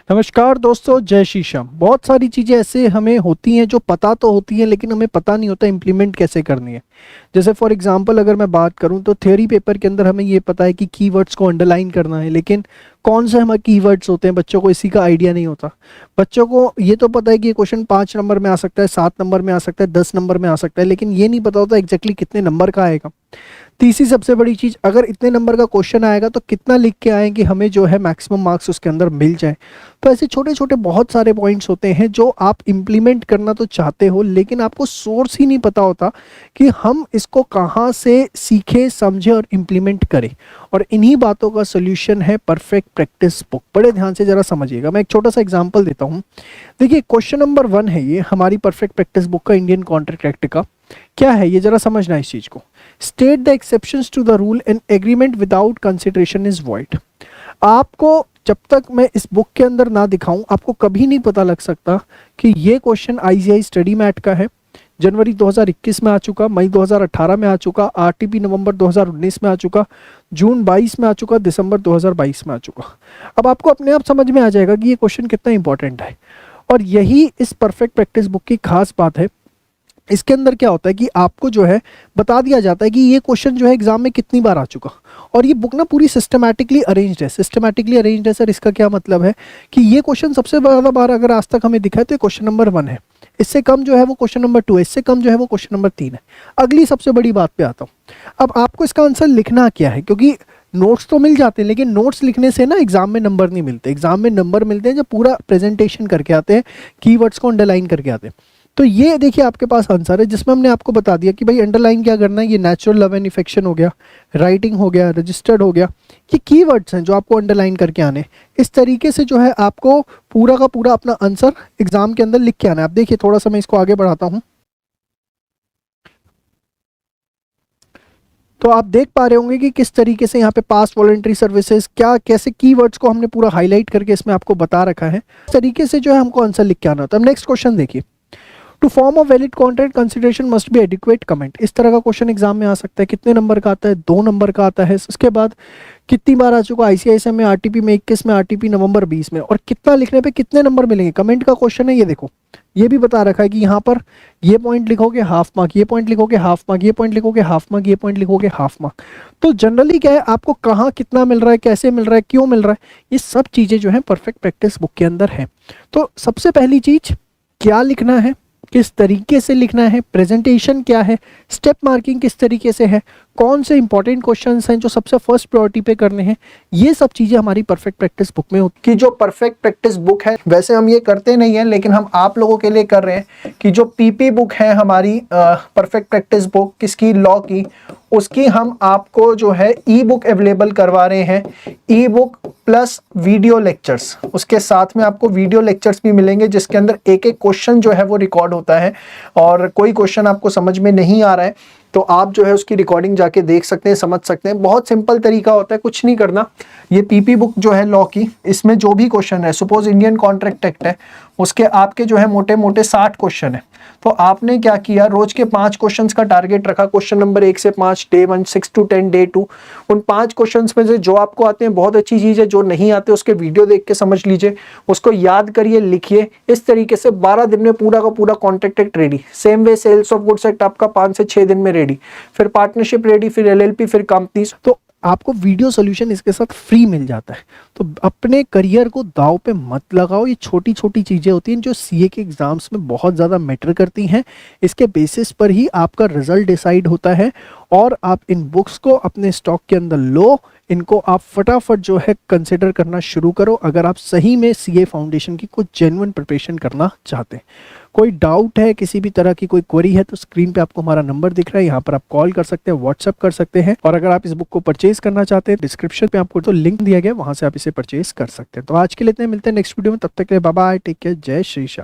नमस्कार दोस्तों, जय श्री श्याम। बहुत सारी चीज़ें ऐसे हमें होती हैं जो पता तो होती हैं, लेकिन हमें पता नहीं होता इम्प्लीमेंट कैसे करनी है। जैसे फॉर एग्जांपल अगर मैं बात करूं तो थ्योरी पेपर के अंदर हमें ये पता है कि कीवर्ड्स को अंडरलाइन करना है, लेकिन कौन से हमारे कीवर्ड्स होते हैं बच्चों को इसी का आइडिया नहीं होता। बच्चों को ये तो पता है कि ये क्वेश्चन 5 नंबर में आ सकता है, 7 नंबर में आ सकता है, 10 नंबर में आ सकता है, लेकिन ये नहीं पता होता एग्जैक्टली कितने नंबर का आएगा। तीसरी सबसे बड़ी चीज़, अगर इतने नंबर का क्वेश्चन आएगा तो कितना लिख के आए कि हमें जो है मैक्सिमम मार्क्स उसके अंदर मिल जाए। तो ऐसे छोटे छोटे बहुत सारे पॉइंट्स होते हैं जो आप इम्प्लीमेंट करना तो चाहते हो, लेकिन आपको सोर्स ही नहीं पता होता कि हम इसको कहाँ से सीखें, समझें और इम्प्लीमेंट करें। और इन्हीं बातों का सोल्यूशन है परफेक्ट प्रैक्टिस बुक। बड़े ध्यान से ज़रा समझिएगा, मैं एक छोटा सा एग्जाम्पल देता हूँ। देखिए, क्वेश्चन नंबर 1 है ये हमारी परफेक्ट प्रैक्टिस बुक का, इंडियन कॉन्ट्रैक्ट एक्ट का। क्या है ये, जरा समझना इस चीज़ को। State the exceptions to the rule and agreement without consideration is void. आपको जब तक मैं इस बुक के अंदर ना दिखाऊं, आपको कभी नहीं पता लग सकता कि ये क्वेश्चन आईजीआई स्टडी मैट का है। जनवरी 2021 में आ चुका, मई 2018 में आ चुका, आरटीपी नवंबर 2019 में आ चुका, जून 22 में आ चुका, दिसंबर 2022 में आ चुका। अब आपको अपने आप समझ में आ जाएगा कि ये क्वेश्चन कितना इंपॉर्टेंट है। और यही इस परफेक्ट प्रैक्टिस बुक की खास बात है। इसके अंदर क्या होता है कि आपको जो है बता दिया जाता है कि ये क्वेश्चन जो है एग्जाम में कितनी बार आ चुका। और ये बुक ना पूरी सिस्टमैटिकली अरेंज्ड है। सिस्टमैटिकली अरेंज्ड है सर, इसका क्या मतलब है कि ये क्वेश्चन सबसे ज़्यादा बार अगर आज तक हमें दिखा है तो ये क्वेश्चन नंबर 1 है। इससे कम जो है वो क्वेश्चन नंबर 2 है, इससे कम जो है वो क्वेश्चन नंबर 3 है। अगली सबसे बड़ी बात पे आता हूँ। अब आपको इसका आंसर लिखना क्या है, क्योंकि नोट्स तो मिल जाते हैं, लेकिन नोट्स लिखने से ना एग्जाम में नंबर नहीं मिलते। एग्जाम में नंबर मिलते हैं जब पूरा प्रेजेंटेशन करके आते हैं, कीवर्ड्स को अंडरलाइन करके आते हैं। तो ये देखिए आपके पास आंसर है, जिसमें हमने आपको बता दिया कि भाई अंडरलाइन क्या करना है। ये नेचुरल लव एंड इफेक्शन हो गया, राइटिंग हो गया, रजिस्टर्ड हो गया। ये कीवर्ड्स हैं जो आपको अंडरलाइन करके आने। इस तरीके से जो है आपको पूरा का पूरा अपना आंसर एग्जाम के अंदर लिख के आना है। आप देखिए, थोड़ा सा मैं इसको आगे बढ़ाता हूँ तो आप देख पा रहे होंगे कि किस तरीके से यहाँ पे पास वॉलंटरी सर्विसेज क्या कैसे कीवर्ड्स को हमने पूरा हाईलाइट करके इसमें आपको बता रखा है। इस तरीके से जो है हमको आंसर लिख के आना होता है। अब नेक्स्ट क्वेश्चन देखिए, to form a valid contract consideration must be adequate comment. इस तरह का क्वेश्चन एग्जाम में आ सकता है। कितने नंबर का आता है? 2 नंबर का आता है। उसके बाद कितनी बार आ चुका? आईसीआईसीआई में, आरटीपी में 21 में, आरटीपी नवंबर 20 में। और कितना लिखने पे कितने नंबर मिलेंगे, कमेंट का क्वेश्चन है। ये देखो, ये भी बता रखा है कि यहाँ पर ये पॉइंट लिखोगे हाफ मार्क, ये पॉइंट लिखोगे हाफ मार्क, ये पॉइंट लिखोगे हाफ मार्क, ये पॉइंट लिखोगे हाफ मार्क। तो जनरली क्या है, आपको कहाँ कितना मिल रहा है, कैसे मिल रहा है, क्यों मिल रहा है, ये सब चीज़ें जो है परफेक्ट प्रैक्टिस बुक के अंदर है। तो सबसे पहली चीज, क्या लिखना है, किस तरीके से लिखना है, प्रेजेंटेशन क्या है, स्टेप मार्किंग किस तरीके से है, कौन से इंपॉर्टेंट क्वेश्चंस हैं जो सबसे फर्स्ट प्रायोरिटी पे करने हैं, ये सब चीजें हमारी परफेक्ट प्रैक्टिस बुक में होती है। कि जो परफेक्ट प्रैक्टिस बुक है, वैसे हम ये करते नहीं है, लेकिन हम आप लोगों के लिए कर रहे हैं कि जो पीपी बुक है हमारी परफेक्ट प्रैक्टिस बुक किसकी, लॉ की, उसकी हम आपको जो है ई बुक अवेलेबल करवा रहे हैं। ई बुक प्लस वीडियो लेक्चर्स, उसके साथ में आपको वीडियो लेक्चर्स भी मिलेंगे जिसके अंदर एक एक क्वेश्चन जो है वो रिकॉर्ड होता है। और कोई क्वेश्चन आपको समझ में नहीं आ रहा है तो आप जो है उसकी रिकॉर्डिंग जाके देख सकते हैं, समझ सकते हैं। बहुत सिंपल तरीका होता है, कुछ नहीं करना। ये पीपी बुक जो है लॉ की, इसमें जो भी क्वेश्चन है, सपोज इंडियन कॉन्ट्रैक्ट एक्ट है, उसके आपके जो है मोटे मोटे 60 क्वेश्चन है। तो आपने क्या किया, रोज के 5 क्वेश्चंस का टारगेट रखा, क्वेश्चन नंबर 1 से 5, डे 1, 6 to 10, डे 2। उन 5 क्वेश्चंस में से जो आपको आते हैं बहुत अच्छी चीज है, जो नहीं आते उसके वीडियो देख के समझ लीजिए, उसको याद करिए, लिखिए। इस तरीके से 12 दिन में पूरा का पूरा contract act ready. Same way sales of goods act आपका 5 से 6 दिन में रेडी, फिर पार्टनरशिप रेडी, फिर एलएलपी, फिर कंपनीज। तो आपको वीडियो सॉल्यूशन इसके साथ फ्री मिल जाता है। तो अपने करियर को दांव पे मत लगाओ। ये छोटी छोटी चीज़ें होती हैं जो सीए के एग्जाम्स में बहुत ज़्यादा मैटर करती हैं। इसके बेसिस पर ही आपका रिजल्ट डिसाइड होता है। और आप इन बुक्स को अपने स्टॉक के अंदर लो, इनको आप फटाफट जो है कंसिडर करना शुरू करो अगर आप सही में सीए फाउंडेशन की कुछ जेन्युइन प्रिपरेशन करना चाहते हैं। कोई डाउट है, किसी भी तरह की कोई क्वेरी है तो स्क्रीन पे आपको हमारा नंबर दिख रहा है, यहाँ पर आप कॉल कर सकते हैं, व्हाट्सअप कर सकते हैं। और अगर आप इस बुक को परचेज करना चाहते हैं, डिस्क्रिप्शन पे आपको तो लिंक दिया गया, वहां से आप इसे परचेज कर सकते हैं। तो आज के लिए इतने, मिलते हैं नेक्स्ट वीडियो में। तब तक के लिए बाय बाय, टेक केयर, जय श्री श्याम।